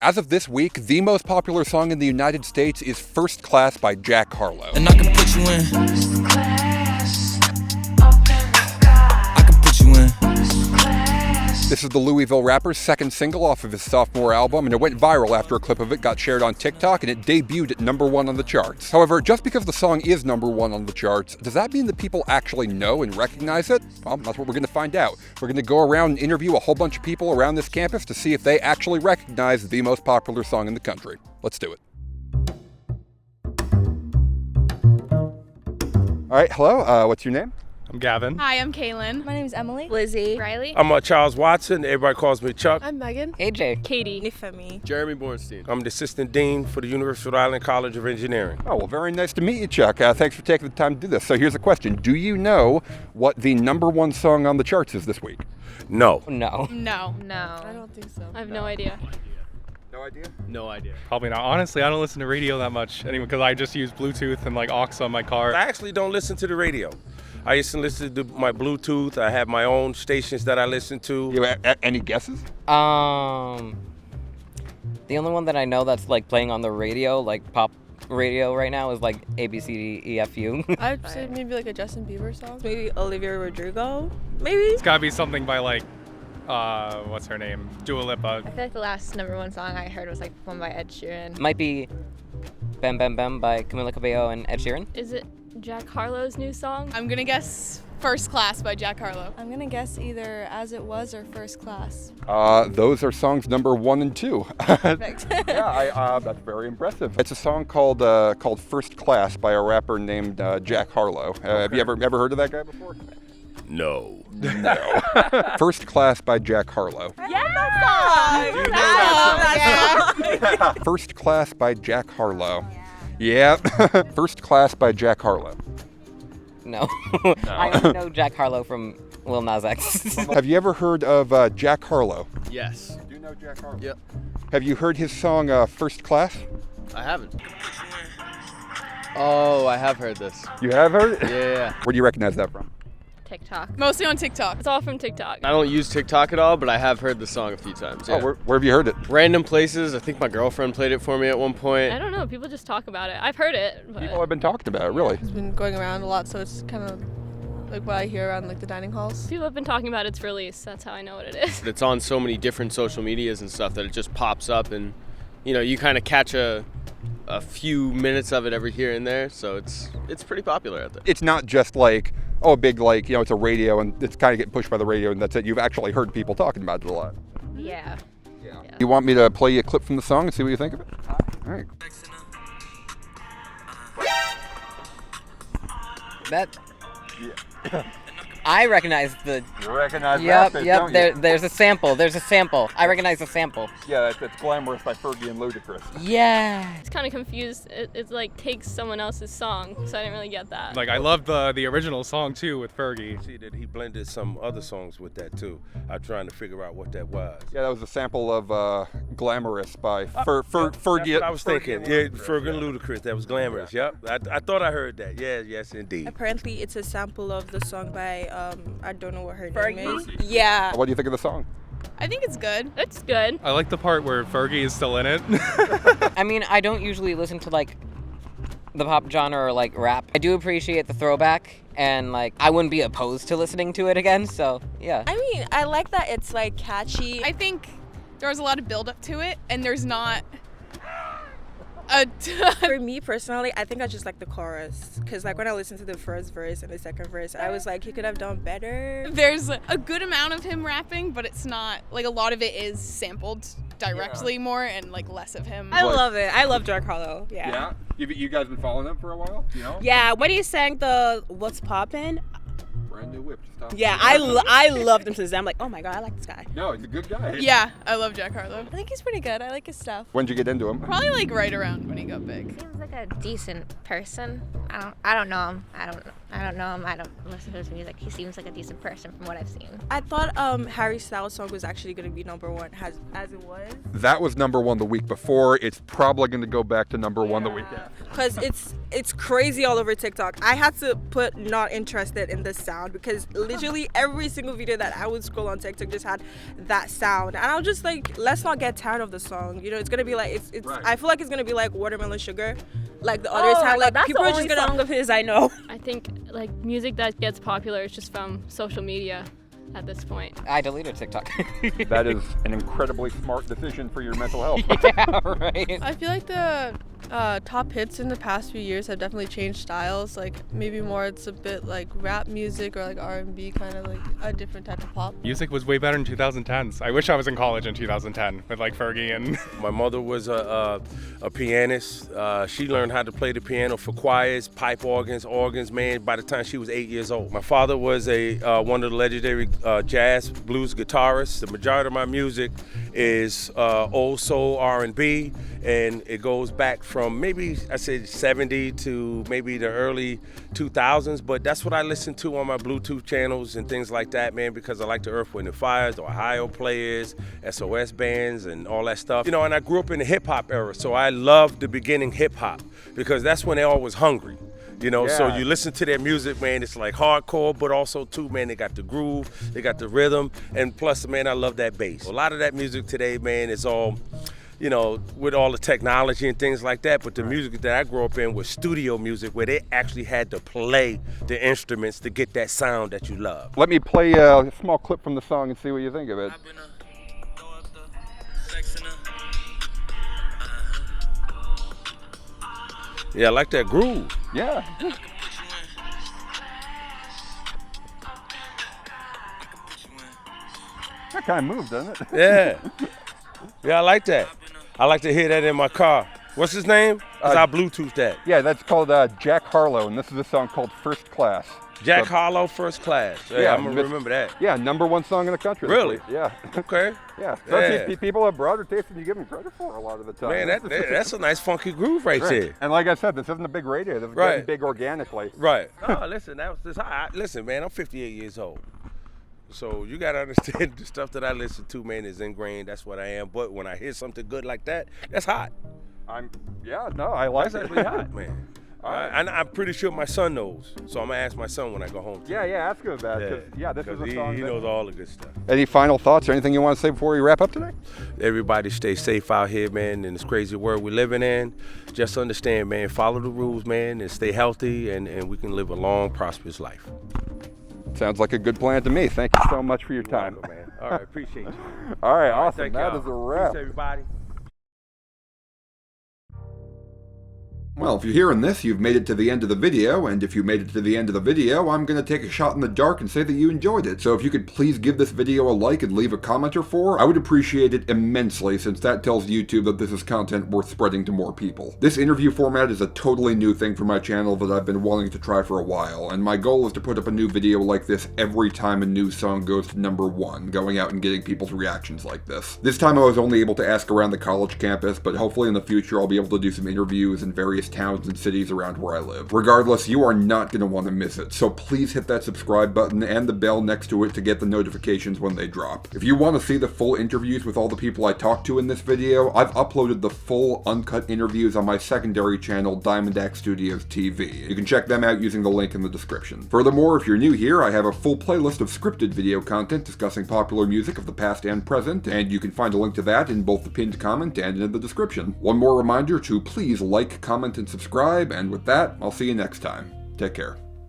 As of this week, the most popular song in the United States is First Class by Jack Harlow. And I can put you in. First class, up in the sky. I can put you in. First class. This is the Louisville rapper's second single off of his sophomore album, and it went viral after a clip of it got shared on TikTok, and it debuted at #1 on the charts. However, just because the song is #1 on the charts, does that mean that people actually know and recognize it? Well, that's what we're going to find out. We're going to go around and interview a whole bunch of people around this campus to see if they actually recognize the most popular song in the country. Let's do it. All right, hello, what's your name? I'm Gavin. Hi, I'm Kaylin. My name is Emily. Lizzie. Riley. I'm Charles Watson. Everybody calls me Chuck. I'm Megan. AJ. Katie. Nifemi. Jeremy Bornstein. I'm the assistant dean for the University of Rhode Island College of Engineering. Oh, well, very nice to meet you, Chuck. Thanks for taking the time to do this. So here's a question. Do you know what the #1 song on the charts is this week? No. No. No. I don't think so. I have no idea. No idea? No idea. Probably not. Honestly, I don't listen to radio that much anyway because I just use Bluetooth and like aux on my car. I actually don't listen to the radio. I used to listen to my Bluetooth. I have my own stations that I listen to. You have any guesses? The only one that I know that's like playing on the radio, like pop radio right now, is like ABCDEFU. I'd say maybe like a Justin Bieber song. Maybe Olivia Rodrigo. Maybe. It's gotta be something by like, what's her name? Dua Lipa. I feel like the last #1 song I heard was like one by Ed Sheeran. Might be Bam Bam Bam by Camila Cabello and Ed Sheeran. Is it Jack Harlow's new song? I'm gonna guess First Class by Jack Harlow. I'm gonna guess either As It Was or First Class. Those are songs #1 and 2. Perfect. Yeah, that's very impressive. It's a song called First Class by a rapper named Jack Harlow. Have you ever heard of that guy before? No. No. First Class by Jack Harlow. First Class by Jack Harlow. Yeah. First Class by Jack Harlow. No. I only know Jack Harlow from Lil Nas X. Have you ever heard of Jack Harlow? Yes. Do you know Jack Harlow? Yep. Have you heard his song First Class? I haven't. Oh, I have heard this. You have heard it? Yeah. Where do you recognize that from? TikTok. Mostly on TikTok. It's all from TikTok. I don't use TikTok at all, but I have heard the song a few times. Yeah. Oh, where have you heard it? Random places. I think my girlfriend played it for me at one point. I don't know. People just talk about it. I've heard it. But People have been talking about it, really. It's been going around a lot, so it's kind of like what I hear around like the dining halls. people have been talking about its release. That's how I know what it is. It's on so many different social medias and stuff that it just pops up, and you kind of catch a few minutes of it every here and there. So it's pretty popular out there. It's not just like, oh, a big, like, it's a radio and it's kind of getting pushed by the radio and that's it. You've actually heard people talking about it a lot. Yeah. You want me to play you a clip from the song and see what you think of it? All right. That. I recognize the. You recognize Yep, that? yep. There's a sample. There's a sample. I recognize the sample. Yeah, that's Glamorous by Fergie and Ludacris. Yeah. It's kind of confused. It's like takes someone else's song, so I didn't really get that. Like I love the original song too with Fergie. See that he blended some other songs with that too. I'm trying to figure out what that was. Yeah, that was a sample of Glamorous by Fergie. That's what I was thinking. Yeah, Fergie and Ludacris. That was Glamorous. Yep. I thought I heard that. Yes, indeed. Apparently, it's a sample of the song by I don't know what her name is. Yeah. What do you think of the song? I think it's good. It's good. I like the part where Fergie is still in it. I mean, I don't usually listen to like the pop genre or like rap. I do appreciate the throwback, and like I wouldn't be opposed to listening to it again. So yeah. I mean, I like that it's like catchy. I think there was a lot of build up to it, and there's not a ton. For me personally, I think I just like the chorus, because like when I listened to the first verse and the second verse, I was like, he could have done better. There's a good amount of him rapping, but it's not like a lot of it is sampled directly more and like less of him. I love it. I love Jack Harlow. Yeah. You guys been following them for a while? You know? Yeah. When he sang the What's Poppin'? Brand new whip. Just Yeah, I loved him since then. I'm like, oh my god, I like this guy. No, he's a good guy. Yeah, I love Jack Harlow. I think he's pretty good. I like his stuff. When'd you get into him? Probably like right around when he got big. Seems like a decent person. I don't know him. I don't know him. I don't listen to his music. He seems like a decent person from what I've seen. I thought Harry Styles' song was actually gonna be #1 as it was. That was #1 the week before. It's probably going to go back to #1 the week after. Cause it's crazy all over TikTok. I had to put not interested in the sound sound, because literally every single video that I would scroll on TikTok just had that sound. And I was just like, let's not get tired of the song. You know, it's gonna be like it's Right. I feel like it's gonna be like Watermelon Sugar, like the others had. Like that's people the are just only gonna song of his I know. I think like music that gets popular is just from social media at this point. I deleted TikTok. That is an incredibly smart decision for your mental health. Yeah, right. I feel like the top hits in the past few years have definitely changed styles. Like maybe more it's a bit like rap music or like R&B, kind of like a different type of pop. Music was way better in 2010s. I wish I was in college in 2010 with like Fergie and. My mother was a pianist. She learned how to play the piano for choirs, pipe organs, man, by the time she was 8 years old. My father was one of the legendary jazz blues guitarists. The majority of my music is old soul R&B, and it goes back from maybe I said 70 to maybe the early 2000s, but that's what I listen to on my Bluetooth channels and things like that, man, because I like the Earth, Wind & Fire, the Ohio Players, SOS bands, and all that stuff. You know, and I grew up in the hip-hop era, so I love the beginning hip-hop because that's when they all was hungry. You know, so you listen to their music, man, it's like hardcore, but also too, man, they got the groove, they got the rhythm, and plus, man, I love that bass. A lot of that music today, man, is all, you know, with all the technology and things like that, but the music that I grew up in was studio music where they actually had to play the instruments to get that sound that you love. Let me play a small clip from the song and see what you think of it. Yeah, I like that groove. Yeah. That kind of moves, doesn't it? Yeah. Yeah, I like that. I like to hear that in my car. What's his name? 'Cause I Bluetooth that. Yeah, that's called Jack Harlow, and this is a song called First Class. Jack Harlow, First Class. Yeah, I'm gonna remember that. Yeah, #1 song in the country. Really? Yeah. Okay. Yeah. Yeah. People have broader taste than you give them credit for a lot of the time. Man, that's a nice funky groove right there. And like I said, this isn't a big radio. This is getting big organically. Right. Oh, listen, listen, man, I'm 58 years old. So you gotta understand the stuff that I listen to, man, is ingrained. That's what I am. But when I hear something good like that, that's hot. I like That's it. actually hot, man. And I'm pretty sure my son knows. So I'm gonna ask my son when I go home. Yeah, ask him about it. This is a song. He knows all the good stuff. Any final thoughts or anything you want to say before we wrap up today? Everybody stay safe out here, man, in this crazy world we're living in. Just understand, man, follow the rules, man, and stay healthy, and we can live a long, prosperous life. Sounds like a good plan to me. Thank you so much for your time. Welcome, man. All right, appreciate you. All right, awesome. Thank That y'all. is a wrap. Peace, everybody. Well, if you're hearing this, you've made it to the end of the video, and if you made it to the end of the video, I'm going to take a shot in the dark and say that you enjoyed it. So if you could please give this video a like and leave a comment or four, I would appreciate it immensely, since that tells YouTube that this is content worth spreading to more people. This interview format is a totally new thing for my channel that I've been wanting to try for a while, and my goal is to put up a new video like this every time a new song goes to #1, going out and getting people's reactions like this. This time I was only able to ask around the college campus, but hopefully in the future I'll be able to do some interviews in various towns and cities around where I live. Regardless, you are not going to want to miss it, so please hit that subscribe button and the bell next to it to get the notifications when they drop. If you want to see the full interviews with all the people I talked to in this video, I've uploaded the full uncut interviews on my secondary channel, Diamond Axe Studios TV. You can check them out using the link in the description. Furthermore, if you're new here, I have a full playlist of scripted video content discussing popular music of the past and present, and you can find a link to that in both the pinned comment and in the description. One more reminder to please like, comment, and subscribe, and with that, I'll see you next time. Take care.